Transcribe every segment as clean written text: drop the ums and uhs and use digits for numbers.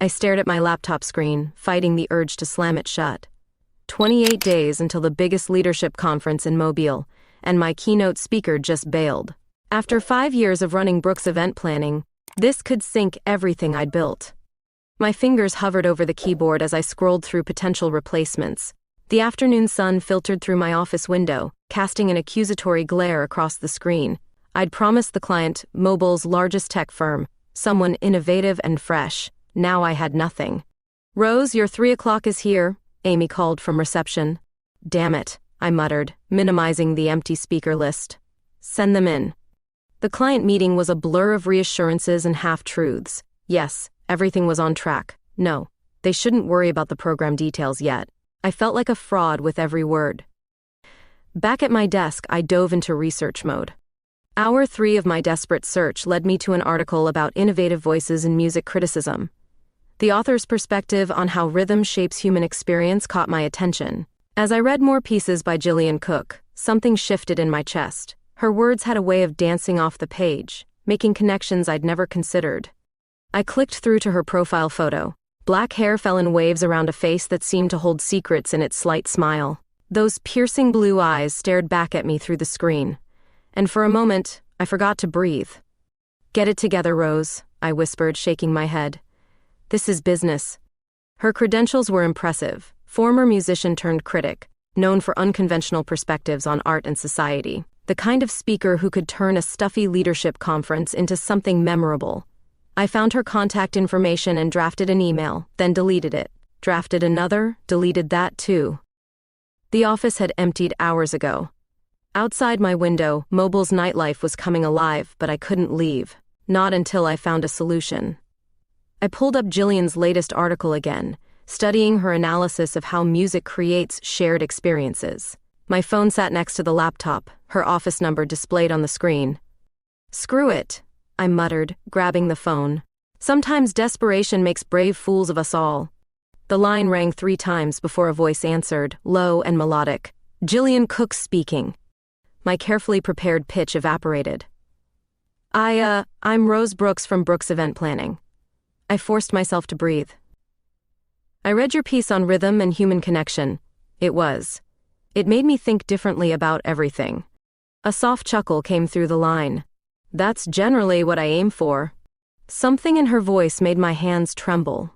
I stared at my laptop screen, fighting the urge to slam it shut. 28 days until the biggest leadership conference in Mobile, and my keynote speaker just bailed. After 5 years of running Brooks event planning, this could sink everything I'd built. My fingers hovered over the keyboard as I scrolled through potential replacements. The afternoon sun filtered through my office window, casting an accusatory glare across the screen. I'd promised the client, Mobile's largest tech firm, someone innovative and fresh. Now I had nothing. "Rose, your 3 o'clock is here," Amy called from reception. "Damn it," I muttered, minimizing the empty speaker list. "Send them in." The client meeting was a blur of reassurances and half-truths. Yes, everything was on track. No, they shouldn't worry about the program details yet. I felt like a fraud with every word. Back at my desk, I dove into research mode. Hour 3 of my desperate search led me to an article about innovative voices in music criticism. The author's perspective on how rhythm shapes human experience caught my attention. As I read more pieces by Gillian Cook, something shifted in my chest. Her words had a way of dancing off the page, making connections I'd never considered. I clicked through to her profile photo. Black hair fell in waves around a face that seemed to hold secrets in its slight smile. Those piercing blue eyes stared back at me through the screen. And for a moment, I forgot to breathe. "Get it together, Rose," I whispered, shaking my head. "This is business." Her credentials were impressive. Former musician turned critic, known for unconventional perspectives on art and society. The kind of speaker who could turn a stuffy leadership conference into something memorable. I found her contact information and drafted an email, then deleted it. Drafted another, deleted that too. The office had emptied hours ago. Outside my window, Mobile's nightlife was coming alive, but I couldn't leave. Not until I found a solution. I pulled up Gillian's latest article again, studying her analysis of how music creates shared experiences. My phone sat next to the laptop, her office number displayed on the screen. "Screw it," I muttered, grabbing the phone. "Sometimes desperation makes brave fools of us all." The line rang 3 times before a voice answered, low and melodic. "Gillian Cook speaking." My carefully prepared pitch evaporated. I'm Rose Brooks from Brooks Event Planning." I forced myself to breathe. "I read your piece on rhythm and human connection." It made me think differently about everything. A soft chuckle came through the line. "That's generally what I aim for." Something in her voice made my hands tremble.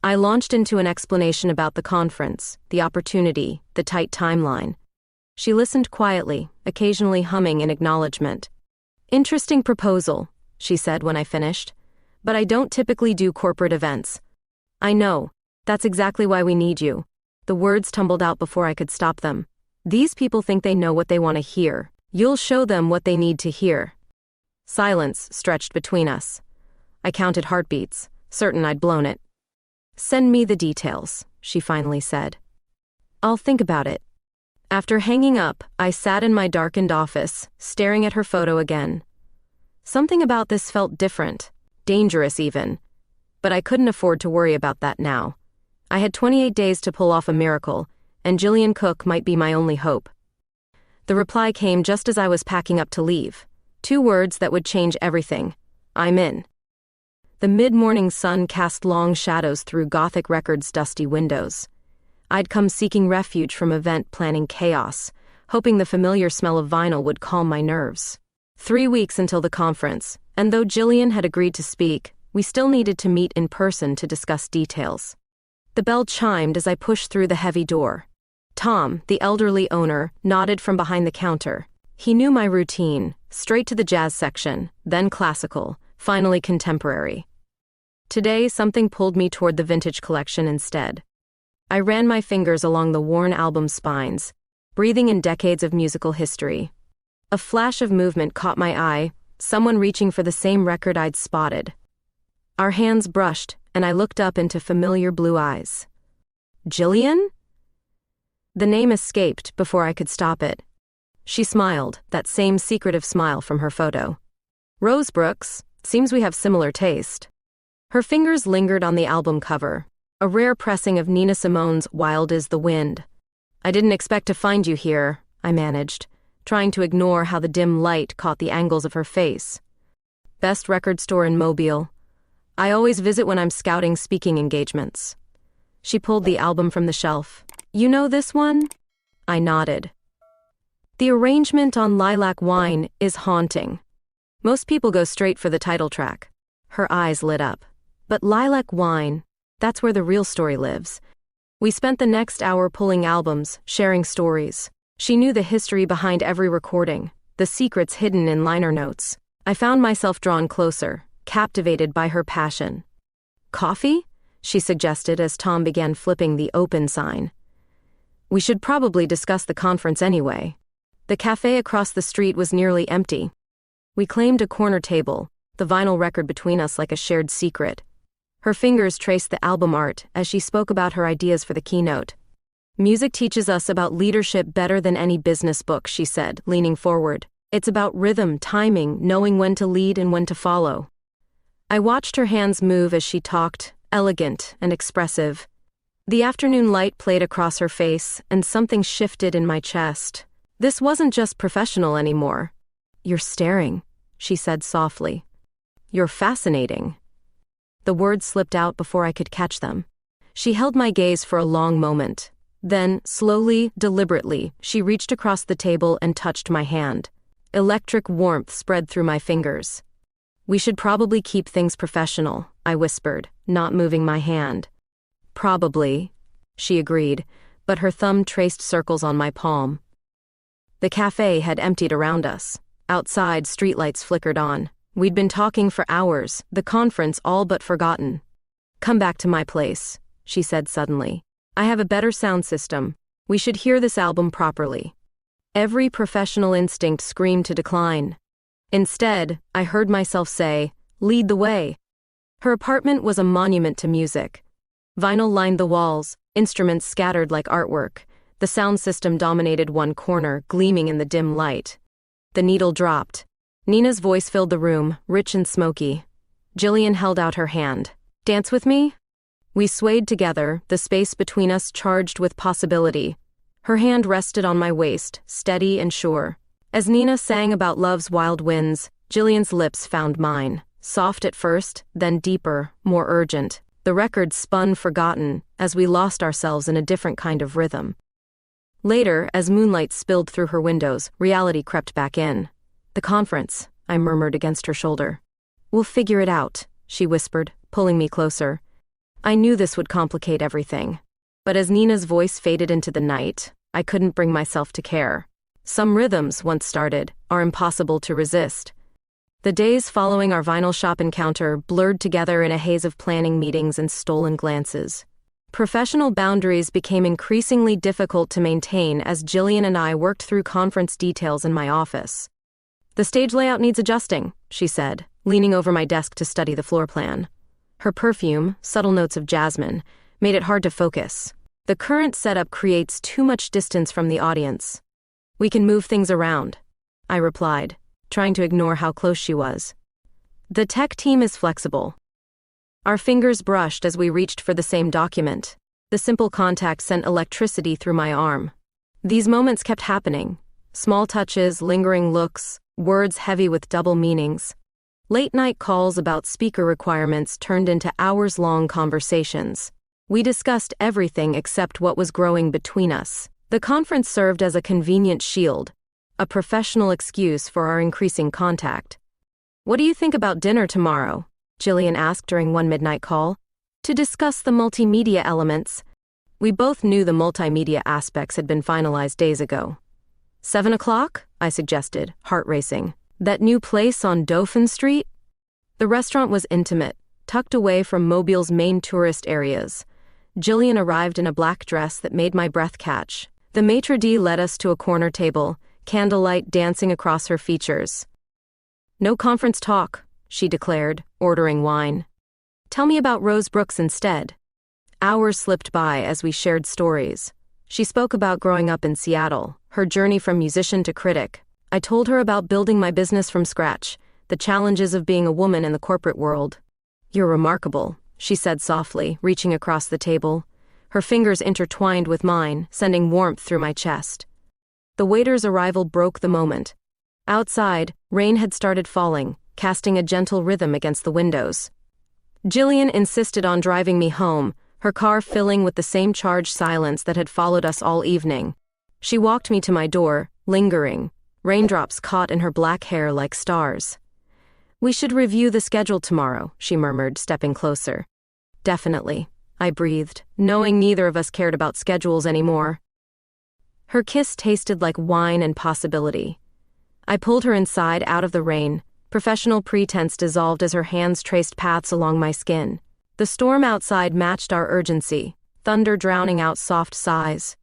I launched into an explanation about the conference, the opportunity, the tight timeline. She listened quietly, occasionally humming in acknowledgement. "Interesting proposal," she said when I finished. "But I don't typically do corporate events." "I know. That's exactly why we need you." The words tumbled out before I could stop them. "These people think they know what they want to hear. You'll show them what they need to hear." Silence stretched between us. I counted heartbeats, certain I'd blown it. "Send me the details," she finally said. "I'll think about it." After hanging up, I sat in my darkened office, staring at her photo again. Something about this felt different, dangerous even. But I couldn't afford to worry about that now. I had 28 days to pull off a miracle, and Gillian Cook might be my only hope. The reply came just as I was packing up to leave. 2 words that would change everything. "I'm in." The mid-morning sun cast long shadows through Gothic Records' dusty windows. I'd come seeking refuge from event planning chaos, hoping the familiar smell of vinyl would calm my nerves. 3 weeks until the conference, and though Gillian had agreed to speak, we still needed to meet in person to discuss details. The bell chimed as I pushed through the heavy door. Tom, the elderly owner, nodded from behind the counter. He knew my routine, straight to the jazz section, then classical, finally contemporary. Today, something pulled me toward the vintage collection instead. I ran my fingers along the worn album spines, breathing in decades of musical history. A flash of movement caught my eye, someone reaching for the same record I'd spotted. Our hands brushed, and I looked up into familiar blue eyes. "Gillian?" The name escaped before I could stop it. She smiled, that same secretive smile from her photo. "Rose Brooks, seems we have similar taste." Her fingers lingered on the album cover, a rare pressing of Nina Simone's Wild is the Wind. "I didn't expect to find you here," I managed, trying to ignore how the dim light caught the angles of her face. "Best record store in Mobile." I always visit when I'm scouting speaking engagements. She pulled the album from the shelf. You know this one? I nodded. The arrangement on Lilac Wine is haunting. Most people go straight for the title track. Her eyes lit up. But Lilac Wine, that's where the real story lives. We spent the next hour pulling albums, sharing stories. She knew the history behind every recording, the secrets hidden in liner notes. I found myself drawn closer, captivated by her passion. Coffee? She suggested as Tom began flipping the open sign. We should probably discuss the conference anyway. The cafe across the street was nearly empty. We claimed a corner table, the vinyl record between us like a shared secret. Her fingers traced the album art as she spoke about her ideas for the keynote. Music teaches us about leadership better than any business book, she said, leaning forward. It's about rhythm, timing, knowing when to lead and when to follow. I watched her hands move as she talked, elegant and expressive. The afternoon light played across her face, and something shifted in my chest. This wasn't just professional anymore. You're staring, she said softly. You're fascinating. The words slipped out before I could catch them. She held my gaze for a long moment. Then, slowly, deliberately, she reached across the table and touched my hand. Electric warmth spread through my fingers. We should probably keep things professional, I whispered, not moving my hand. Probably, she agreed, but her thumb traced circles on my palm. The cafe had emptied around us. Outside, streetlights flickered on. We'd been talking for hours, the conference all but forgotten. Come back to my place, she said suddenly. I have a better sound system. We should hear this album properly. Every professional instinct screamed to decline. Instead, I heard myself say, lead the way. Her apartment was a monument to music. Vinyl lined the walls, instruments scattered like artwork. The sound system dominated one corner, gleaming in the dim light. The needle dropped. Nina's voice filled the room, rich and smoky. Jillian held out her hand. Dance with me? We swayed together, the space between us charged with possibility. Her hand rested on my waist, steady and sure. As Nina sang about love's wild winds, Jillian's lips found mine. Soft at first, then deeper, more urgent. The record spun forgotten, as we lost ourselves in a different kind of rhythm. Later, as moonlight spilled through her windows, reality crept back in. The conference, I murmured against her shoulder. We'll figure it out, she whispered, pulling me closer. I knew this would complicate everything. But as Nina's voice faded into the night, I couldn't bring myself to care. Some rhythms, once started, are impossible to resist. The days following our vinyl shop encounter blurred together in a haze of planning meetings and stolen glances. Professional boundaries became increasingly difficult to maintain as Jillian and I worked through conference details in my office. The stage layout needs adjusting, she said, leaning over my desk to study the floor plan. Her perfume, subtle notes of jasmine, made it hard to focus. The current setup creates too much distance from the audience. We can move things around, I replied, trying to ignore how close she was. The tech team is flexible. Our fingers brushed as we reached for the same document. The simple contact sent electricity through my arm. These moments kept happening. Small touches, lingering looks, words heavy with double meanings. Late-night calls about speaker requirements turned into hours-long conversations. We discussed everything except what was growing between us. The conference served as a convenient shield, a professional excuse for our increasing contact. What do you think about dinner tomorrow? Jillian asked during one midnight call. To discuss the multimedia elements. We both knew the multimedia aspects had been finalized days ago. 7 o'clock? I suggested, heart racing. That new place on Dauphin Street? The restaurant was intimate, tucked away from Mobile's main tourist areas. Jillian arrived in a black dress that made my breath catch. The maitre d' led us to a corner table, candlelight dancing across her features. No conference talk, she declared, ordering wine. Tell me about Rose Brooks instead. Hours slipped by as we shared stories. She spoke about growing up in Seattle, her journey from musician to critic. I told her about building my business from scratch, the challenges of being a woman in the corporate world. You're remarkable, she said softly, reaching across the table. Her fingers intertwined with mine, sending warmth through my chest. The waiter's arrival broke the moment. Outside, rain had started falling, casting a gentle rhythm against the windows. Jillian insisted on driving me home, her car filling with the same charged silence that had followed us all evening. She walked me to my door, lingering, raindrops caught in her black hair like stars. "We should review the schedule tomorrow," she murmured, stepping closer. "Definitely," I breathed, knowing neither of us cared about schedules anymore. Her kiss tasted like wine and possibility. I pulled her inside out of the rain. Professional pretense dissolved as her hands traced paths along my skin. The storm outside matched our urgency, thunder drowning out soft sighs.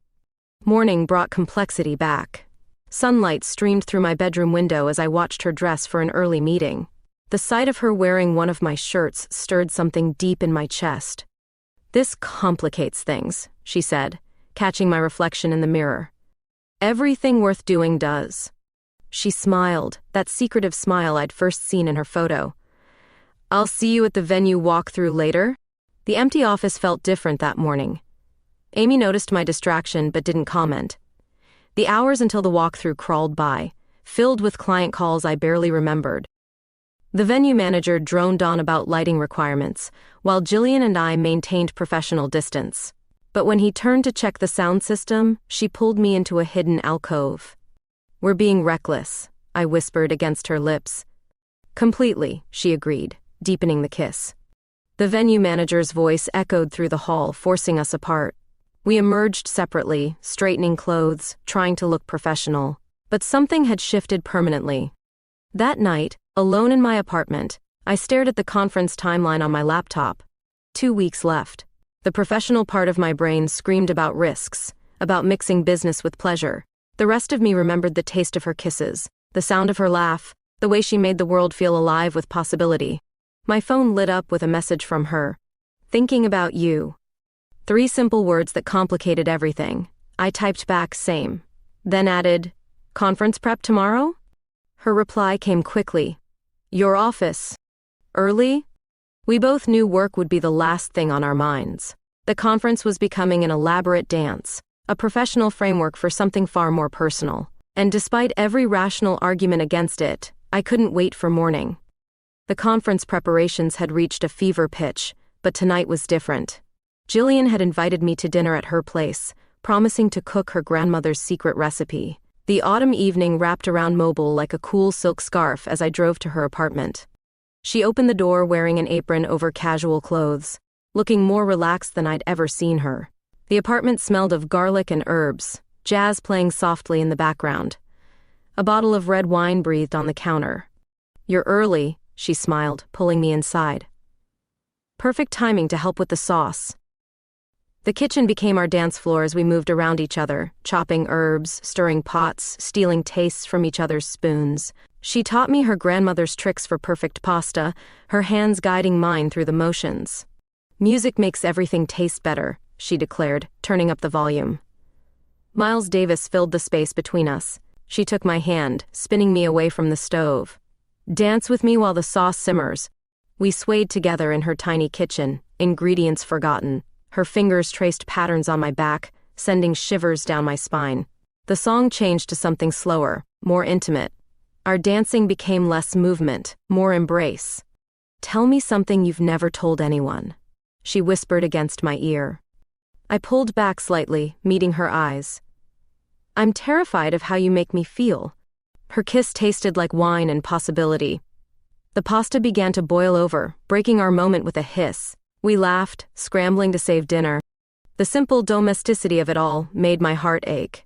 Morning brought complexity back. Sunlight streamed through my bedroom window as I watched her dress for an early meeting. The sight of her wearing one of my shirts stirred something deep in my chest. "This complicates things," she said, catching my reflection in the mirror. "Everything worth doing does." She smiled, that secretive smile I'd first seen in her photo. "I'll see you at the venue walkthrough later." The empty office felt different that morning. Amy noticed my distraction but didn't comment. The hours until the walkthrough crawled by, filled with client calls I barely remembered. The venue manager droned on about lighting requirements, while Jillian and I maintained professional distance. But when he turned to check the sound system, she pulled me into a hidden alcove. "We're being reckless," I whispered against her lips. "Completely," she agreed, deepening the kiss. The venue manager's voice echoed through the hall, forcing us apart. We emerged separately, straightening clothes, trying to look professional. But something had shifted permanently. That night, alone in my apartment, I stared at the conference timeline on my laptop. 2 weeks left. The professional part of my brain screamed about risks, about mixing business with pleasure. The rest of me remembered the taste of her kisses, the sound of her laugh, the way she made the world feel alive with possibility. My phone lit up with a message from her. "Thinking about you." 3 simple words that complicated everything. I typed back same. Then added, "Conference prep tomorrow?" Her reply came quickly. "Your office. Early?" We both knew work would be the last thing on our minds. The conference was becoming an elaborate dance, a professional framework for something far more personal. And despite every rational argument against it, I couldn't wait for morning. The conference preparations had reached a fever pitch, but tonight was different. Jillian had invited me to dinner at her place, promising to cook her grandmother's secret recipe. The autumn evening wrapped around Mobile like a cool silk scarf as I drove to her apartment. She opened the door wearing an apron over casual clothes, looking more relaxed than I'd ever seen her. The apartment smelled of garlic and herbs, jazz playing softly in the background. A bottle of red wine breathed on the counter. "You're early," she smiled, pulling me inside. Perfect timing to help with the sauce. The kitchen became our dance floor as we moved around each other, chopping herbs, stirring pots, stealing tastes from each other's spoons. She taught me her grandmother's tricks for perfect pasta, her hands guiding mine through the motions. "Music makes everything taste better," she declared, turning up the volume. Miles Davis filled the space between us. She took my hand, spinning me away from the stove. "Dance with me while the sauce simmers." We swayed together in her tiny kitchen, ingredients forgotten. Her fingers traced patterns on my back, sending shivers down my spine. The song changed to something slower, more intimate. Our dancing became less movement, more embrace. "Tell me something you've never told anyone," she whispered against my ear. I pulled back slightly, meeting her eyes. "I'm terrified of how you make me feel." Her kiss tasted like wine and possibility. The pasta began to boil over, breaking our moment with a hiss. We laughed, scrambling to save dinner. The simple domesticity of it all made my heart ache.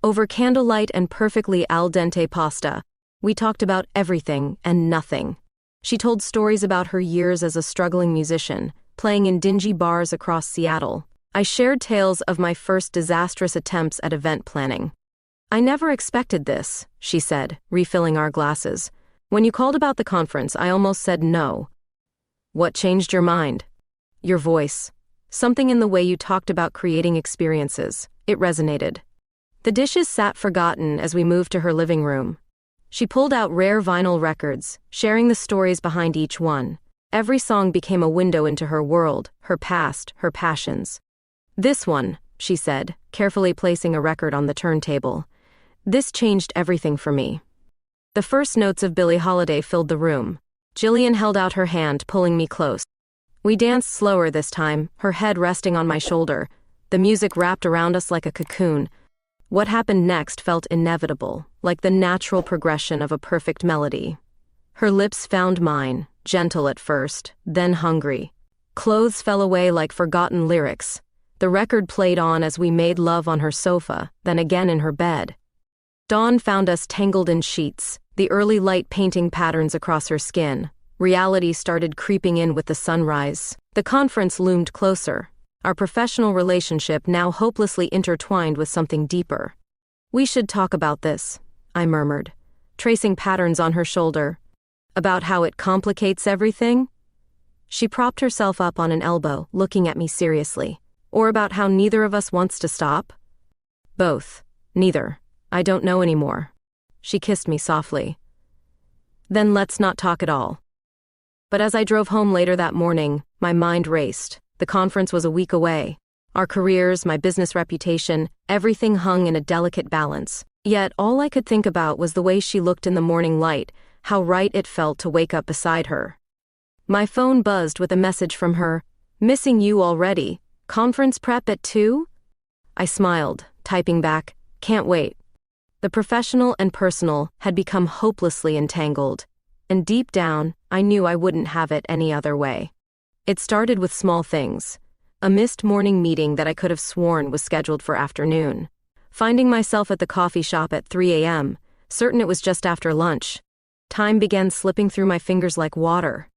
Over candlelight and perfectly al dente pasta, we talked about everything and nothing. She told stories about her years as a struggling musician, playing in dingy bars across Seattle. I shared tales of my first disastrous attempts at event planning. "I never expected this," she said, refilling our glasses. "When you called about the conference, I almost said no." "What changed your mind?" "Your voice. Something in the way you talked about creating experiences. It resonated." The dishes sat forgotten as we moved to her living room. She pulled out rare vinyl records, sharing the stories behind each one. Every song became a window into her world, her past, her passions. "This one," she said, carefully placing a record on the turntable. "This changed everything for me." The first notes of Billie Holiday filled the room. Jillian held out her hand, pulling me close. We danced slower this time, her head resting on my shoulder. The music wrapped around us like a cocoon. What happened next felt inevitable, like the natural progression of a perfect melody. Her lips found mine, gentle at first, then hungry. Clothes fell away like forgotten lyrics. The record played on as we made love on her sofa, then again in her bed. Dawn found us tangled in sheets, the early light painting patterns across her skin. Reality started creeping in with the sunrise. The conference loomed closer, our professional relationship now hopelessly intertwined with something deeper. "We should talk about this," I murmured, tracing patterns on her shoulder. "About how it complicates everything?" She propped herself up on an elbow, looking at me seriously. "Or about how neither of us wants to stop?" "Both. Neither. I don't know anymore." She kissed me softly. "Then let's not talk at all." But as I drove home later that morning, my mind raced. The conference was a week away. Our careers, my business reputation, everything hung in a delicate balance. Yet all I could think about was the way she looked in the morning light, how right it felt to wake up beside her. My phone buzzed with a message from her. "Missing you already. Conference prep at 2?" I smiled, typing back, "Can't wait." The professional and personal had become hopelessly entangled, and deep down, I knew I wouldn't have it any other way. It started with small things. A missed morning meeting that I could have sworn was scheduled for afternoon. Finding myself at the coffee shop at 3 a.m., certain it was just after lunch. Time began slipping through my fingers like water.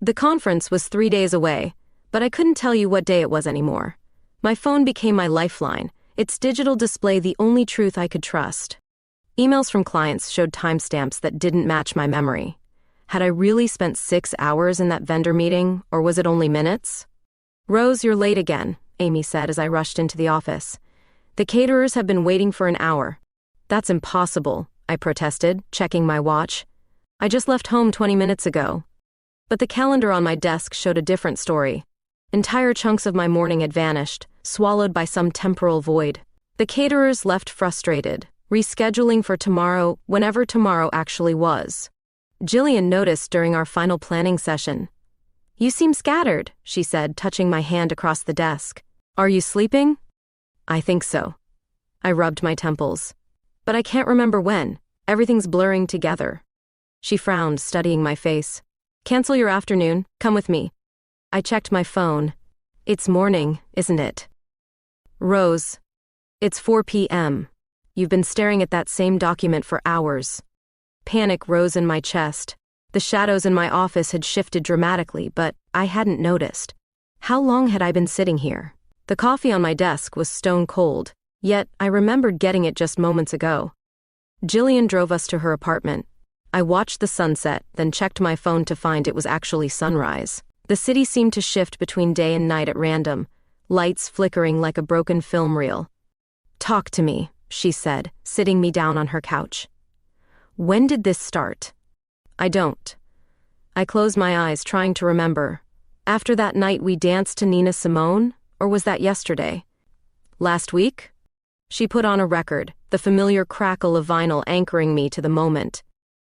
The conference was 3 days away, but I couldn't tell you what day it was anymore. My phone became my lifeline, its digital display the only truth I could trust. Emails from clients showed timestamps that didn't match my memory. Had I really spent 6 hours in that vendor meeting, or was it only minutes? "Rose, you're late again," Amy said as I rushed into the office. "The caterers have been waiting for an hour." "That's impossible," I protested, checking my watch. "I just left home 20 minutes ago." But the calendar on my desk showed a different story. Entire chunks of my morning had vanished, swallowed by some temporal void. The caterers left frustrated, rescheduling for tomorrow, whenever tomorrow actually was. Jillian noticed during our final planning session. "You seem scattered," she said, touching my hand across the desk. "Are you sleeping?" "I think so." I rubbed my temples. "But I can't remember when. Everything's blurring together." She frowned, studying my face. "Cancel your afternoon. Come with me." I checked my phone. "It's morning, isn't it?" "Rose, it's 4 p.m. You've been staring at that same document for hours." Panic rose in my chest. The shadows in my office had shifted dramatically, but I hadn't noticed. How long had I been sitting here? The coffee on my desk was stone cold, yet I remembered getting it just moments ago. Jillian drove us to her apartment. I watched the sunset, then checked my phone to find it was actually sunrise. The city seemed to shift between day and night at random, lights flickering like a broken film reel. "Talk to me," she said, sitting me down on her couch. "When did this start?" "I don't." I closed my eyes, trying to remember. After that night we danced to Nina Simone, or was that yesterday? "Last week?" She put on a record, the familiar crackle of vinyl anchoring me to the moment.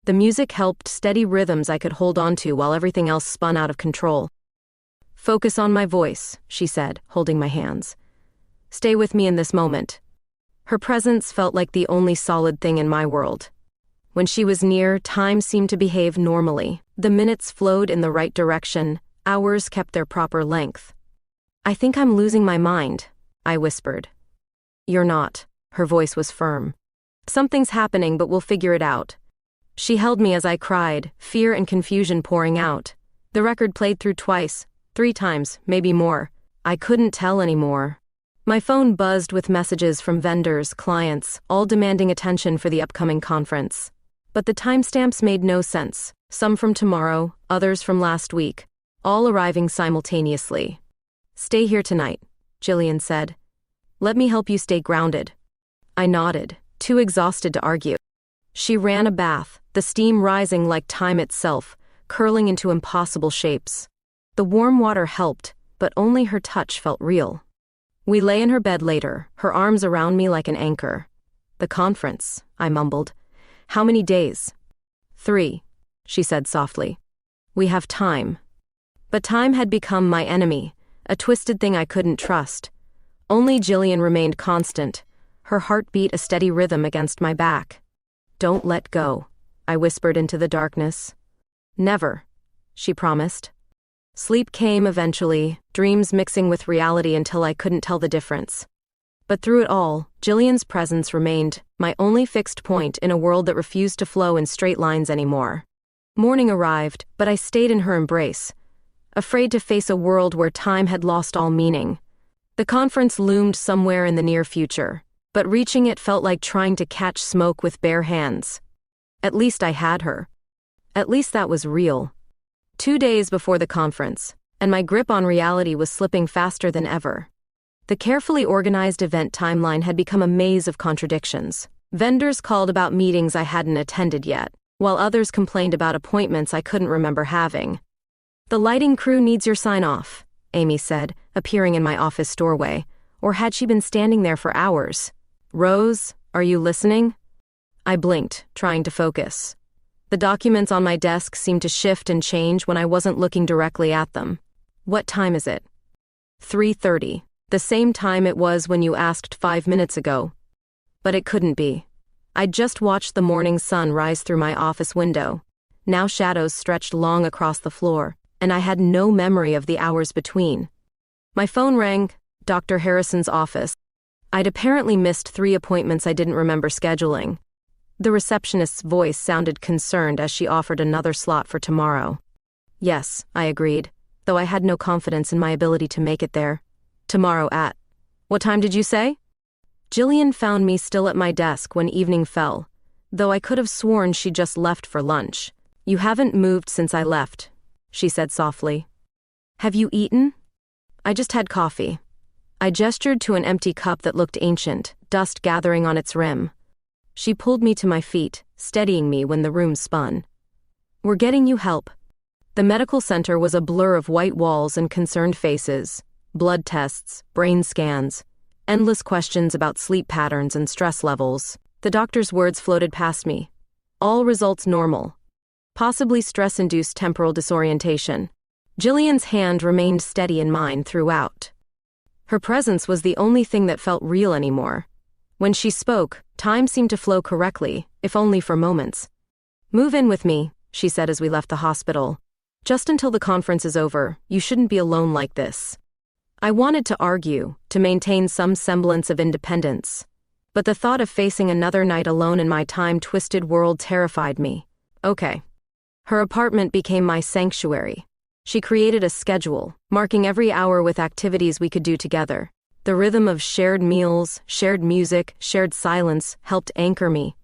The music helped steady rhythms I could hold on to while everything else spun out of control. "Focus on my voice," she said, holding my hands. "Stay with me in this moment." Her presence felt like the only solid thing in my world. When she was near, time seemed to behave normally. The minutes flowed in the right direction, hours kept their proper length. "I think I'm losing my mind," I whispered. "You're not." Her voice was firm. "Something's happening, but we'll figure it out." She held me as I cried, fear and confusion pouring out. The record played through twice, 3 times, maybe more. I couldn't tell anymore. My phone buzzed with messages from vendors, clients, all demanding attention for the upcoming conference. But the timestamps made no sense, some from tomorrow, others from last week, all arriving simultaneously. "Stay here tonight," Jillian said. "Let me help you stay grounded." I nodded, too exhausted to argue. She ran a bath, the steam rising like time itself, curling into impossible shapes. The warm water helped, but only her touch felt real. We lay in her bed later, her arms around me like an anchor. "The conference," I mumbled. "How many days?" 3, she said softly. "We have time." But time had become my enemy, a twisted thing I couldn't trust. Only Jillian remained constant, her heartbeat a steady rhythm against my back. "Don't let go," I whispered into the darkness. "Never," she promised. Sleep came eventually, dreams mixing with reality until I couldn't tell the difference. But through it all, Jillian's presence remained my only fixed point in a world that refused to flow in straight lines anymore. Morning arrived, but I stayed in her embrace, afraid to face a world where time had lost all meaning. The conference loomed somewhere in the near future, but reaching it felt like trying to catch smoke with bare hands. At least I had her. At least that was real. 2 days before the conference, and my grip on reality was slipping faster than ever. The carefully organized event timeline had become a maze of contradictions. Vendors called about meetings I hadn't attended yet, while others complained about appointments I couldn't remember having. "The lighting crew needs your sign-off," Amy said, appearing in my office doorway. Or had she been standing there for hours? "Rose, are you listening?" I blinked, trying to focus. The documents on my desk seemed to shift and change when I wasn't looking directly at them. "What time is it?" 3:30. The same time it was when you asked 5 minutes ago. But it couldn't be. I'd just watched the morning sun rise through my office window. Now shadows stretched long across the floor, and I had no memory of the hours between. My phone rang, Dr. Harrison's office. I'd apparently missed 3 appointments I didn't remember scheduling. The receptionist's voice sounded concerned as she offered another slot for tomorrow. "Yes," I agreed, though I had no confidence in my ability to make it there. "Tomorrow at..." "What time did you say?" Jillian found me still at my desk when evening fell, though I could have sworn she just left for lunch. "You haven't moved since I left," she said softly. "Have you eaten?" "I just had coffee." I gestured to an empty cup that looked ancient, dust gathering on its rim. She pulled me to my feet, steadying me when the room spun. "We're getting you help." The medical center was a blur of white walls and concerned faces, blood tests, brain scans, endless questions about sleep patterns and stress levels. The doctor's words floated past me. "All results normal. Possibly stress-induced temporal disorientation." Jillian's hand remained steady in mine throughout. Her presence was the only thing that felt real anymore. When she spoke, time seemed to flow correctly, if only for moments. "Move in with me," she said as we left the hospital. "Just until the conference is over, you shouldn't be alone like this." I wanted to argue, to maintain some semblance of independence. But the thought of facing another night alone in my time-twisted world terrified me. "Okay." Her apartment became my sanctuary. She created a schedule, marking every hour with activities we could do together. The rhythm of shared meals, shared music, shared silence helped anchor me.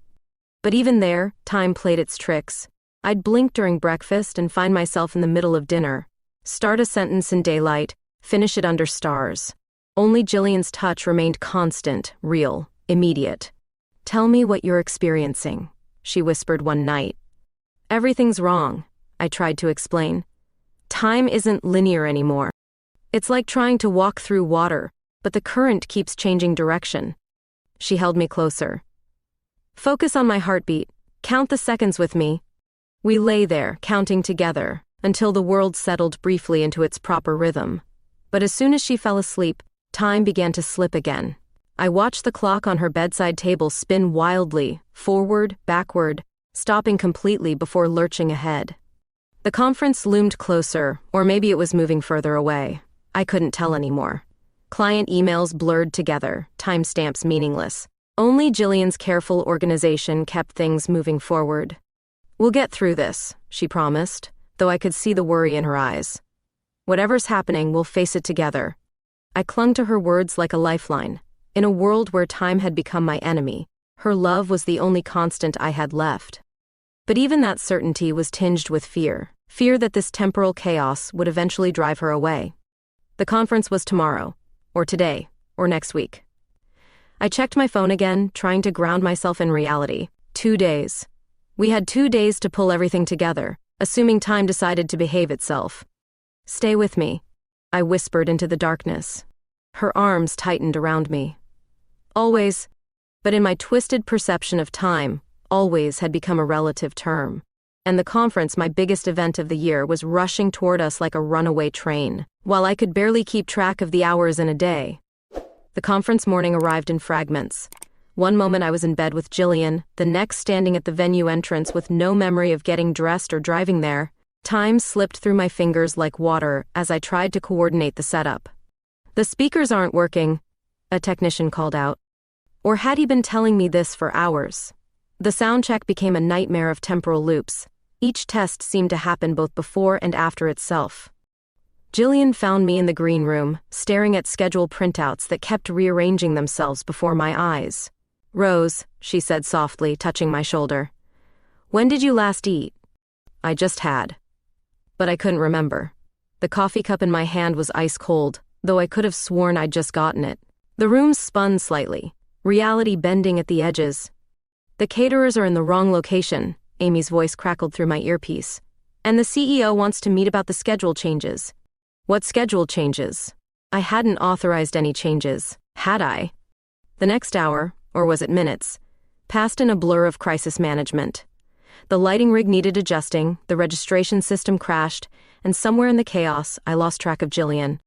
But even there, time played its tricks. I'd blink during breakfast and find myself in the middle of dinner. Start a sentence in daylight, finish it under stars. Only Jillian's touch remained constant, real, immediate. "Tell me what you're experiencing," she whispered one night. "Everything's wrong," I tried to explain. "Time isn't linear anymore. It's like trying to walk through water, but the current keeps changing direction." She held me closer. "Focus on my heartbeat. Count the seconds with me." We lay there, counting together, until the world settled briefly into its proper rhythm. But as soon as she fell asleep, time began to slip again. I watched the clock on her bedside table spin wildly, forward, backward, stopping completely before lurching ahead. The conference loomed closer, or maybe it was moving further away. I couldn't tell anymore. Client emails blurred together, timestamps meaningless. Only Jillian's careful organization kept things moving forward. "We'll get through this," she promised, though I could see the worry in her eyes. "Whatever's happening, we'll face it together." I clung to her words like a lifeline. In a world where time had become my enemy, her love was the only constant I had left. But even that certainty was tinged with fear that this temporal chaos would eventually drive her away. The conference was tomorrow, or today, or next week. I checked my phone again, trying to ground myself in reality. 2 days. We had 2 days to pull everything together, assuming time decided to behave itself. "Stay with me," I whispered into the darkness. Her arms tightened around me. Always, but in my twisted perception of time, always had become a relative term. and the conference, my biggest event of the year, was rushing toward us like a runaway train, while I could barely keep track of the hours in a day. The conference morning arrived in fragments. One moment I was in bed with Jillian, the next standing at the venue entrance with no memory of getting dressed or driving there. Time slipped through my fingers like water as I tried to coordinate the setup. "The speakers aren't working," a technician called out. Or had he been telling me this for hours? The sound check became a nightmare of temporal loops. Each test seemed to happen both before and after itself. Jillian found me in the green room, staring at schedule printouts that kept rearranging themselves before my eyes. "Rose," she said softly, touching my shoulder. "When did you last eat?" I just had. But I couldn't remember. The coffee cup in my hand was ice cold, though I could have sworn I'd just gotten it. The room spun slightly, reality bending at the edges. "The caterers are in the wrong location," Amy's voice crackled through my earpiece. "And the CEO wants to meet about the schedule changes." What schedule changes? I hadn't authorized any changes, had I? The next hour, or was it minutes, passed in a blur of crisis management. The lighting rig needed adjusting, the registration system crashed, and somewhere in the chaos, I lost track of Jillian.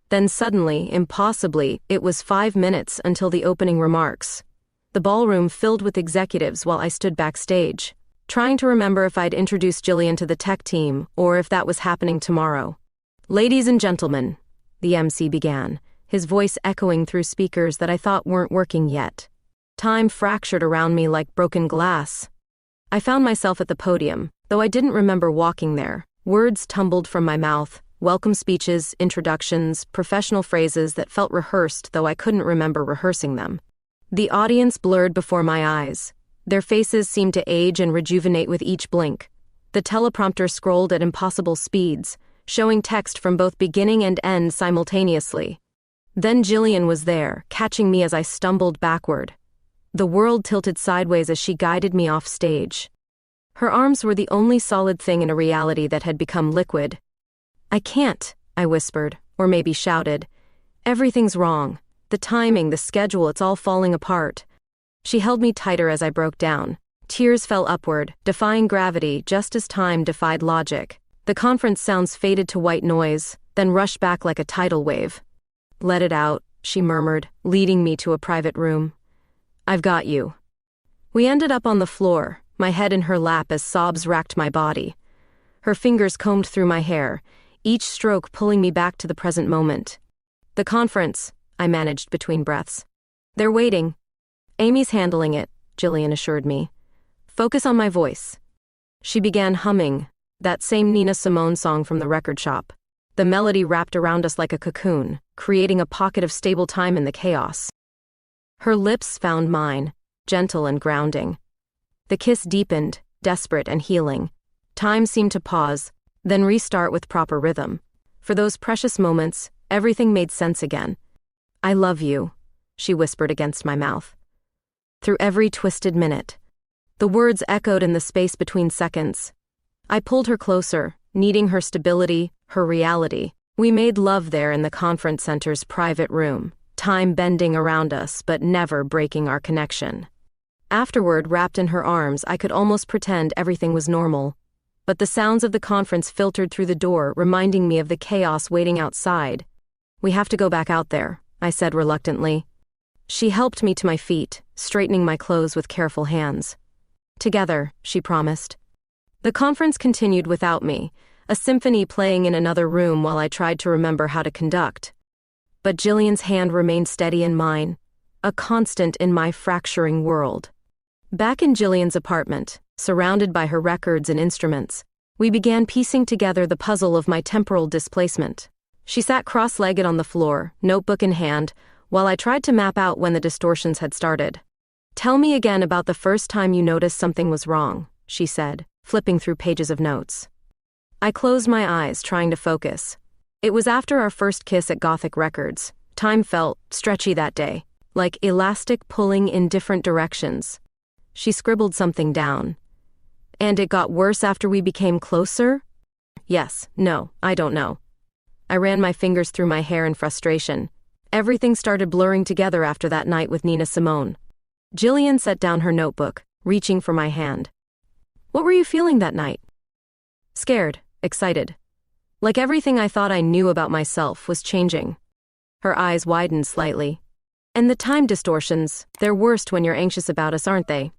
Then suddenly, impossibly, it was 5 minutes until the opening remarks. The ballroom filled with executives while I stood backstage, trying to remember if I'd introduced Jillian to the tech team or if that was happening tomorrow. "Ladies and gentlemen," the MC began, his voice echoing through speakers that I thought weren't working yet. Time fractured around me like broken glass. I found myself at the podium, though I didn't remember walking there. Words tumbled from my mouth, welcome speeches, introductions, professional phrases that felt rehearsed, though I couldn't remember rehearsing them. The audience blurred before my eyes. Their faces seemed to age and rejuvenate with each blink. The teleprompter scrolled at impossible speeds, showing text from both beginning and end simultaneously. Then Jillian was there, catching me as I stumbled backward. The world tilted sideways as she guided me off stage. Her arms were the only solid thing in a reality that had become liquid. "I can't," I whispered, or maybe shouted. "Everything's wrong. The timing, the schedule, it's all falling apart." She held me tighter as I broke down. Tears fell upward, defying gravity just as time defied logic. The conference sounds faded to white noise, then rushed back like a tidal wave. "Let it out," she murmured, leading me to a private room. "I've got you." We ended up on the floor, my head in her lap as sobs racked my body. Her fingers combed through my hair, each stroke pulling me back to the present moment. "The conference," I managed between breaths. "They're waiting." "Amy's handling it," Jillian assured me. "Focus on my voice." She began humming, that same Nina Simone song from the record shop. The melody wrapped around us like a cocoon, creating a pocket of stable time in the chaos. Her lips found mine, gentle and grounding. The kiss deepened, desperate and healing. Time seemed to pause, then restart with proper rhythm. For those precious moments, everything made sense again. "I love you," she whispered against my mouth. Through every twisted minute. The words echoed in the space between seconds. I pulled her closer, needing her stability, her reality. We made love there in the conference center's private room, time bending around us but never breaking our connection. Afterward, wrapped in her arms, I could almost pretend everything was normal. But the sounds of the conference filtered through the door, reminding me of the chaos waiting outside. "We have to go back out there," I said reluctantly. She helped me to my feet, straightening my clothes with careful hands. "Together," she promised. The conference continued without me, a symphony playing in another room while I tried to remember how to conduct. But Jillian's hand remained steady in mine, a constant in my fracturing world. Back in Jillian's apartment, surrounded by her records and instruments, we began piecing together the puzzle of my temporal displacement. She sat cross-legged on the floor, notebook in hand, while I tried to map out when the distortions had started. "Tell me again about the first time you noticed something was wrong," she said, flipping through pages of notes. I closed my eyes, trying to focus. It was after our first kiss at Gothic Records. Time felt stretchy that day, like elastic pulling in different directions. She scribbled something down. "And it got worse after we became closer?" "Yes, no, I don't know." I ran my fingers through my hair in frustration. Everything started blurring together after that night with Nina Simone. Jillian set down her notebook, reaching for my hand. What were you feeling that night? Scared, excited. Like everything I thought I knew about myself was changing. Her eyes widened slightly. And the time distortions, they're worst when you're anxious about us, aren't they?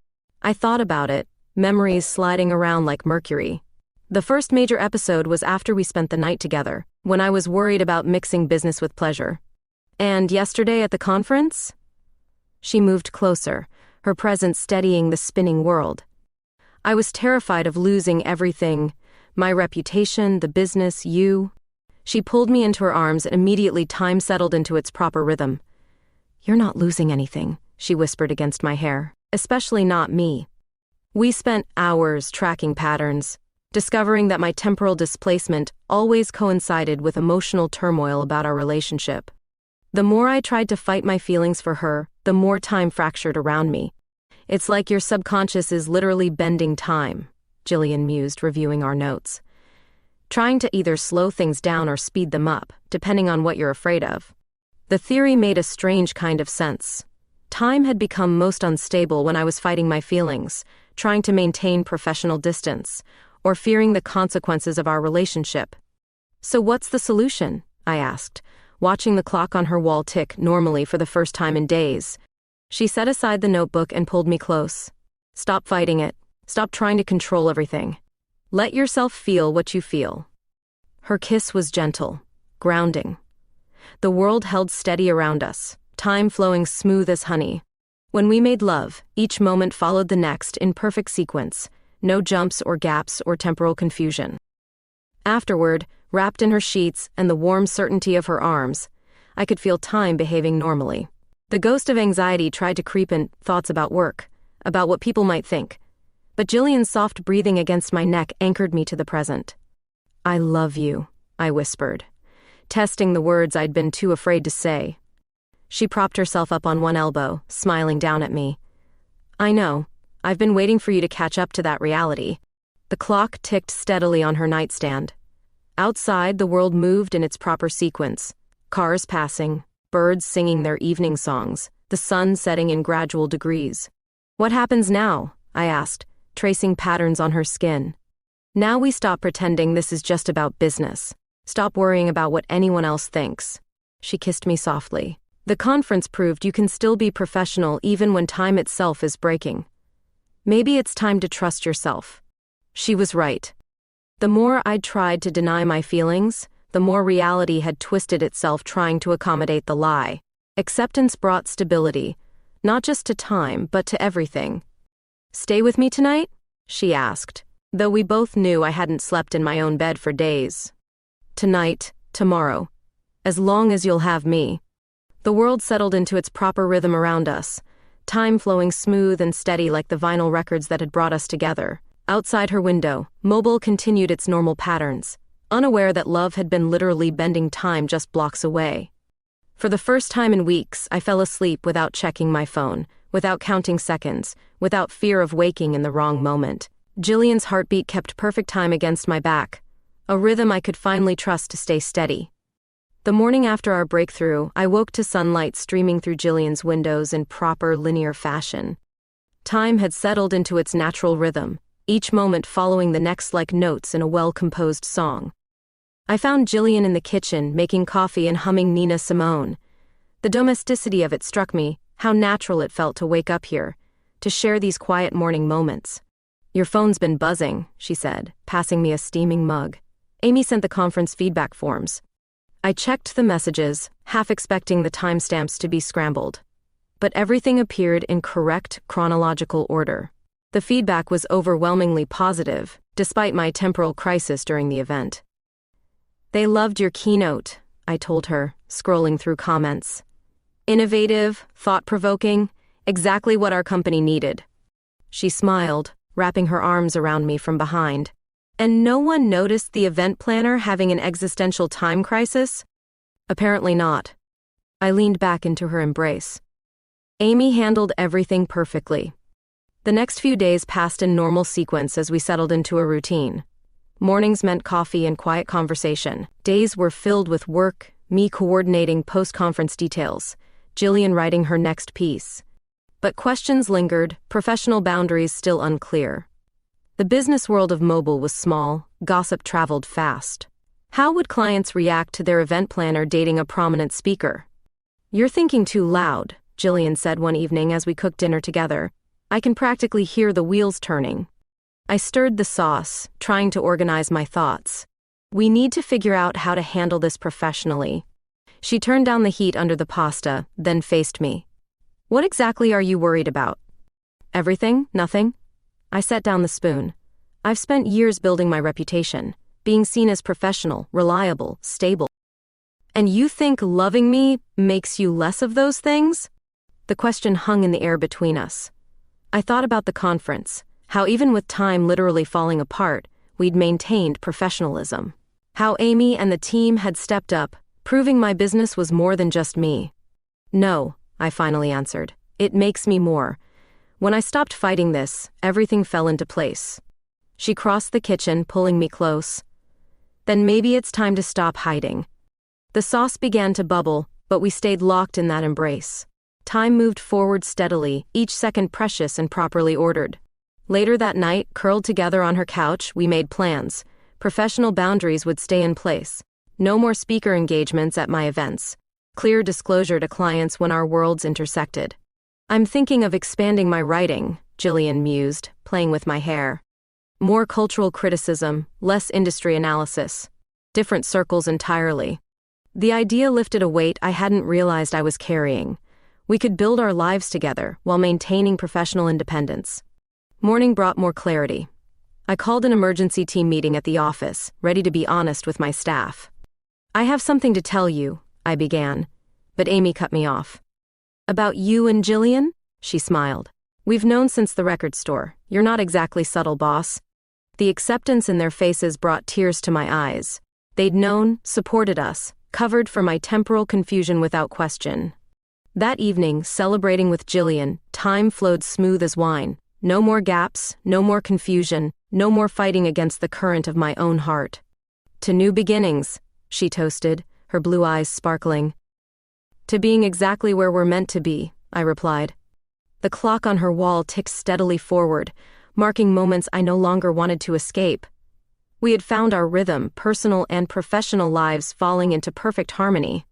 I thought about it, memories sliding around like mercury. The first major episode was after we spent the night together, when I was worried about mixing business with pleasure. And yesterday at the conference? She moved closer, her presence steadying the spinning world. I was terrified of losing everything, my reputation, the business, you. She pulled me into her arms and immediately time settled into its proper rhythm. You're not losing anything, she whispered against my hair, especially not me. We spent hours tracking patterns, discovering that my temporal displacement always coincided with emotional turmoil about our relationship. The more I tried to fight my feelings for her, the more time fractured around me. It's like your subconscious is literally bending time, Jillian mused, reviewing our notes. Trying to either slow things down or speed them up, depending on what you're afraid of. The theory made a strange kind of sense. Time had become most unstable when I was fighting my feelings, trying to maintain professional distance, or fearing the consequences of our relationship. So what's the solution? I asked, watching the clock on her wall tick normally for the first time in days. She set aside the notebook and pulled me close. Stop fighting it. Stop trying to control everything. Let yourself feel what you feel. Her kiss was gentle, grounding. The world held steady around us, time flowing smooth as honey. When we made love, each moment followed the next in perfect sequence, no jumps or gaps or temporal confusion. Afterward, wrapped in her sheets and the warm certainty of her arms, I could feel time behaving normally. The ghost of anxiety tried to creep in, thoughts about work, about what people might think. But Jillian's soft breathing against my neck anchored me to the present. I love you, I whispered, testing the words I'd been too afraid to say. She propped herself up on one elbow, smiling down at me. I know. I've been waiting for you to catch up to that reality. The clock ticked steadily on her nightstand. Outside, the world moved in its proper sequence. Cars passing, birds singing their evening songs, the sun setting in gradual degrees. What happens now? I asked, tracing patterns on her skin. Now we stop pretending this is just about business. Stop worrying about what anyone else thinks. She kissed me softly. The conference proved you can still be professional even when time itself is breaking. Maybe it's time to trust yourself. She was right. The more I'd tried to deny my feelings, the more reality had twisted itself trying to accommodate the lie. Acceptance brought stability, not just to time, but to everything. Stay with me tonight? She asked, though we both knew I hadn't slept in my own bed for days. Tonight, tomorrow. As long as you'll have me. The world settled into its proper rhythm around us, time flowing smooth and steady like the vinyl records that had brought us together. Outside her window, Mobile continued its normal patterns, unaware that love had been literally bending time just blocks away. For the first time in weeks, I fell asleep without checking my phone, without counting seconds, without fear of waking in the wrong moment. Jillian's heartbeat kept perfect time against my back, a rhythm I could finally trust to stay steady. The morning after our breakthrough, I woke to sunlight streaming through Jillian's windows in proper linear fashion. Time had settled into its natural rhythm, each moment following the next like notes in a well-composed song. I found Jillian in the kitchen, making coffee and humming Nina Simone. The domesticity of it struck me, how natural it felt to wake up here, to share these quiet morning moments. Your phone's been buzzing, she said, passing me a steaming mug. Amy sent the conference feedback forms. I checked the messages, half expecting the timestamps to be scrambled. But everything appeared in correct chronological order. The feedback was overwhelmingly positive, despite my temporal crisis during the event. They loved your keynote, I told her, scrolling through comments. Innovative, thought-provoking, exactly what our company needed. She smiled, wrapping her arms around me from behind. And no one noticed the event planner having an existential time crisis? Apparently not. I leaned back into her embrace. Amy handled everything perfectly. The next few days passed in normal sequence as we settled into a routine. Mornings meant coffee and quiet conversation. Days were filled with work, me coordinating post-conference details, Jillian writing her next piece. But questions lingered, professional boundaries still unclear. The business world of mobile was small, gossip traveled fast. How would clients react to their event planner dating a prominent speaker? "You're thinking too loud," Jillian said one evening as we cooked dinner together. "I can practically hear the wheels turning." I stirred the sauce, trying to organize my thoughts. "We need to figure out how to handle this professionally." She turned down the heat under the pasta, then faced me. "What exactly are you worried about?" "Everything, nothing." I set down the spoon. "I've spent years building my reputation, being seen as professional, reliable, stable. And you think loving me makes you less of those things?" The question hung in the air between us. I thought about the conference, how even with time literally falling apart, we'd maintained professionalism. How Amy and the team had stepped up, proving my business was more than just me. "No," I finally answered. "It makes me more." When I stopped fighting this, everything fell into place. She crossed the kitchen, pulling me close. "Then maybe it's time to stop hiding." The sauce began to bubble, but we stayed locked in that embrace. Time moved forward steadily, each second precious and properly ordered. Later that night, curled together on her couch, we made plans. Professional boundaries would stay in place. No more speaker engagements at my events. Clear disclosure to clients when our worlds intersected. "I'm thinking of expanding my writing," Jillian mused, playing with my hair. "More cultural criticism, less industry analysis. Different circles entirely." The idea lifted a weight I hadn't realized I was carrying. We could build our lives together while maintaining professional independence. Morning brought more clarity. I called an emergency team meeting at the office, ready to be honest with my staff. "I have something to tell you," I began, but Amy cut me off. "About you and Jillian?" She smiled. "We've known since the record store. You're not exactly subtle, boss." The acceptance in their faces brought tears to my eyes. They'd known, supported us, covered for my temporal confusion without question. That evening, celebrating with Jillian, time flowed smooth as wine. No more gaps, no more confusion, no more fighting against the current of my own heart. "To new beginnings," she toasted, her blue eyes sparkling. "To being exactly where we're meant to be," I replied. The clock on her wall ticked steadily forward, marking moments I no longer wanted to escape. We had found our rhythm, personal and professional lives falling into perfect harmony.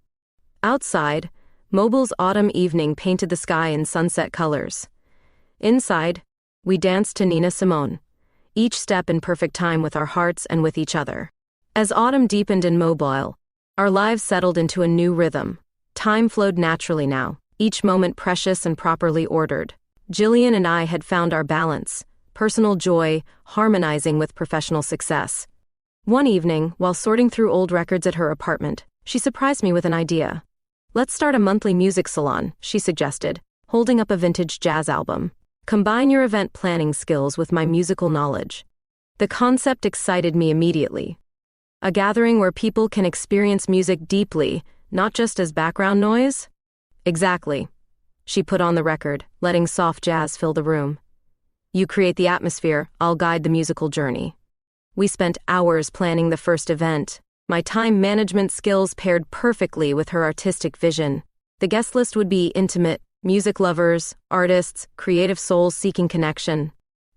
Outside, Mobile's autumn evening painted the sky in sunset colors. Inside, we danced to Nina Simone, each step in perfect time with our hearts and with each other. As autumn deepened in Mobile, our lives settled into a new rhythm. Time flowed naturally now, each moment precious and properly ordered. Jillian and I had found our balance, personal joy harmonizing with professional success. One evening, while sorting through old records at her apartment, she surprised me with an idea. "Let's start a monthly music salon," she suggested, holding up a vintage jazz album. "Combine your event planning skills with my musical knowledge." The concept excited me immediately. A gathering where people can experience music deeply, not just as background noise? Exactly. She put on the record, letting soft jazz fill the room. "You create the atmosphere, I'll guide the musical journey." We spent hours planning the first event. My time management skills paired perfectly with her artistic vision. The guest list would be intimate, music lovers, artists, creative souls seeking connection.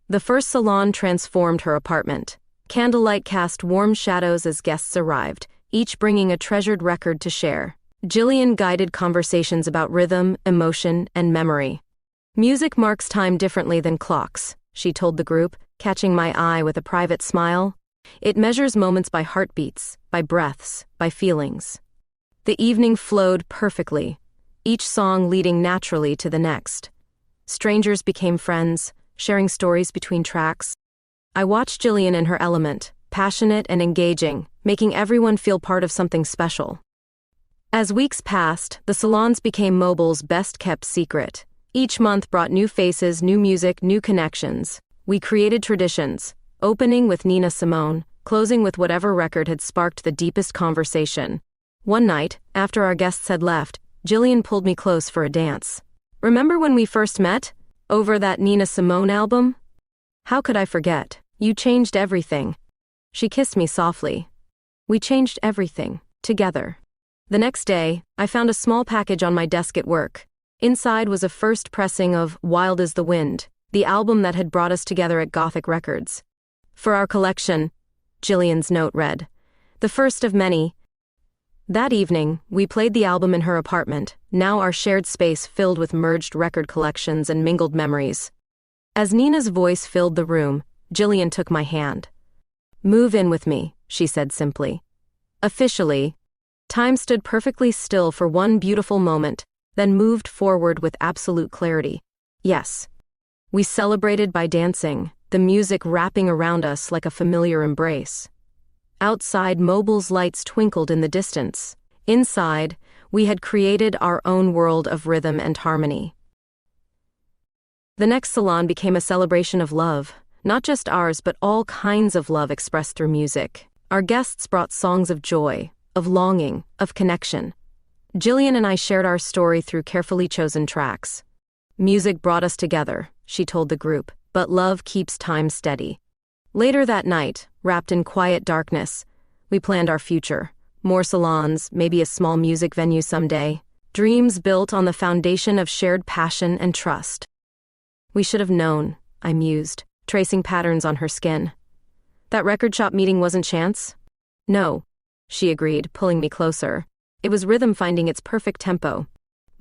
The first salon transformed her apartment. Candlelight cast warm shadows as guests arrived, each bringing a treasured record to share. Jillian guided conversations about rhythm, emotion, and memory. "Music marks time differently than clocks," she told the group, catching my eye with a private smile. "It measures moments by heartbeats, by breaths, by feelings." The evening flowed perfectly, each song leading naturally to the next. Strangers became friends, sharing stories between tracks. I watched Jillian in her element, passionate and engaging, making everyone feel part of something special. As weeks passed, the salons became Mobile's best-kept secret. Each month brought new faces, new music, new connections. We created traditions, opening with Nina Simone, closing with whatever record had sparked the deepest conversation. One night, after our guests had left, Jillian pulled me close for a dance. "Remember when we first met? Over that Nina Simone album?" "How could I forget? You changed everything." She kissed me softly. We changed everything, together. The next day, I found a small package on my desk at work. Inside was a first pressing of Wild as the Wind, the album that had brought us together at Gothic Records. For our collection, Jillian's note read. The first of many. That evening, we played the album in her apartment, now our shared space filled with merged record collections and mingled memories. As Nina's voice filled the room, Jillian took my hand. Move in with me, she said simply. Officially, time stood perfectly still for one beautiful moment, then moved forward with absolute clarity. Yes. We celebrated by dancing, the music wrapping around us like a familiar embrace. Outside, Mobile's lights twinkled in the distance. Inside, we had created our own world of rhythm and harmony. The next salon became a celebration of love, not just ours but all kinds of love expressed through music. Our guests brought songs of joy, of longing, of connection. Jillian and I shared our story through carefully chosen tracks. Music brought us together, she told the group, but love keeps time steady. Later that night, wrapped in quiet darkness, we planned our future. More salons, maybe a small music venue someday. Dreams built on the foundation of shared passion and trust. We should have known, I mused, tracing patterns on her skin. That record shop meeting wasn't chance? No, she agreed, pulling me closer. It was rhythm finding its perfect tempo.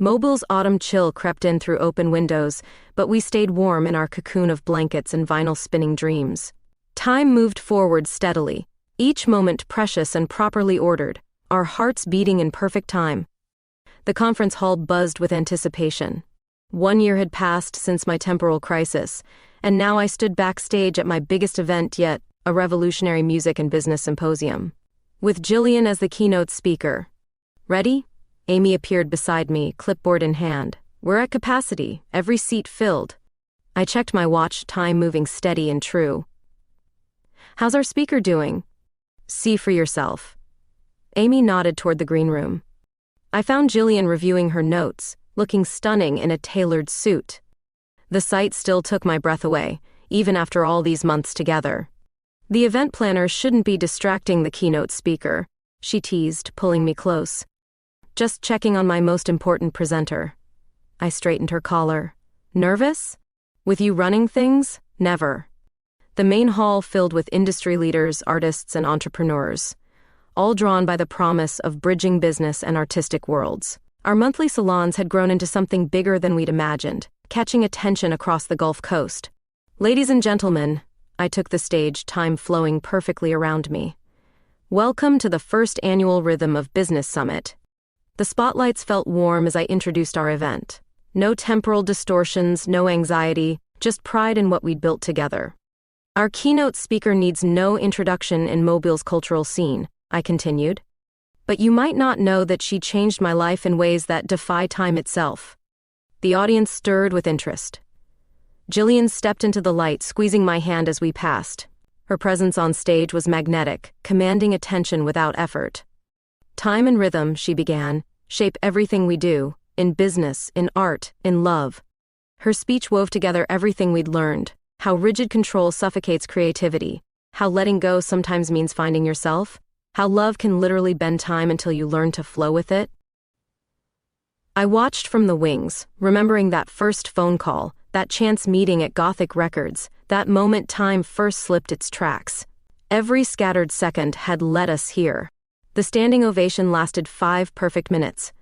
Mobile's autumn chill crept in through open windows, but we stayed warm in our cocoon of blankets and vinyl spinning dreams. Time moved forward steadily, each moment precious and properly ordered, our hearts beating in perfect time. The conference hall buzzed with anticipation. 1 year had passed since my temporal crisis, and now I stood backstage at my biggest event yet, a revolutionary music and business symposium. With Jillian as the keynote speaker. Ready? Amy appeared beside me, clipboard in hand. We're at capacity, every seat filled. I checked my watch, time moving steady and true. How's our speaker doing? See for yourself. Amy nodded toward the green room. I found Jillian reviewing her notes, looking stunning in a tailored suit. The sight still took my breath away, even after all these months together. The event planner shouldn't be distracting the keynote speaker, she teased, pulling me close. Just checking on my most important presenter. I straightened her collar. Nervous? With you running things? Never. The main hall filled with industry leaders, artists, and entrepreneurs, all drawn by the promise of bridging business and artistic worlds. Our monthly salons had grown into something bigger than we'd imagined, catching attention across the Gulf Coast. Ladies and gentlemen, I took the stage, time flowing perfectly around me. Welcome to the first annual Rhythm of Business Summit. The spotlights felt warm as I introduced our event. No temporal distortions, no anxiety, just pride in what we'd built together. Our keynote speaker needs no introduction in Mobile's cultural scene, I continued. But you might not know that she changed my life in ways that defy time itself. The audience stirred with interest. Jillian stepped into the light, squeezing my hand as we passed. Her presence on stage was magnetic, commanding attention without effort. Time and rhythm, she began, shape everything we do, in business, in art, in love. Her speech wove together everything we'd learned. How rigid control suffocates creativity, how letting go sometimes means finding yourself, how love can literally bend time until you learn to flow with it. I watched from the wings, remembering that first phone call, that chance meeting at Gothic Records, that moment time first slipped its tracks. Every scattered second had led us here. The standing ovation lasted 5 perfect minutes.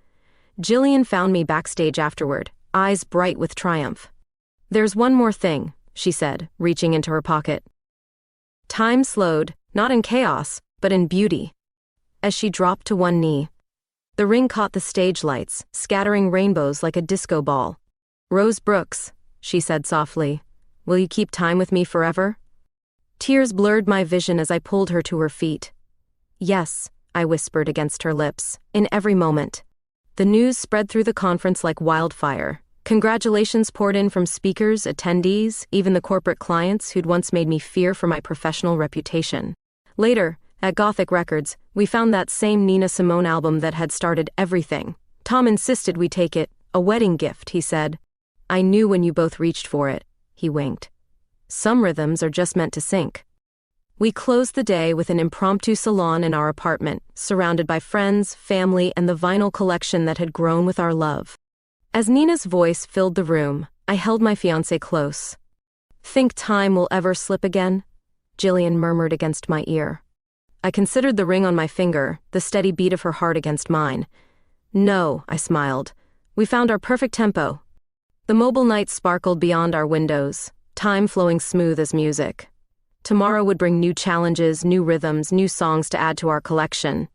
Jillian found me backstage afterward, eyes bright with triumph. There's one more thing, she said, reaching into her pocket. Time slowed, not in chaos, but in beauty. As she dropped to one knee, the ring caught the stage lights, scattering rainbows like a disco ball. Rose Brooks, she said softly, will you keep time with me forever? Tears blurred my vision as I pulled her to her feet. Yes, I whispered against her lips, in every moment. The news spread through the conference like wildfire. Congratulations poured in from speakers, attendees, even the corporate clients who'd once made me fear for my professional reputation. Later, at Gothic Records, we found that same Nina Simone album that had started everything. Tom insisted we take it, a wedding gift, he said. I knew when you both reached for it, he winked. Some rhythms are just meant to sync. We closed the day with an impromptu salon in our apartment, surrounded by friends, family, and the vinyl collection that had grown with our love. As Nina's voice filled the room, I held my fiancé close. Think time will ever slip again? Jillian murmured against my ear. I considered the ring on my finger, the steady beat of her heart against mine. No, I smiled. We found our perfect tempo. The mobile night sparkled beyond our windows, time flowing smooth as music. Tomorrow would bring new challenges, new rhythms, new songs to add to our collection.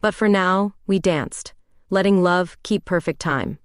But for now, we danced, letting love keep perfect time.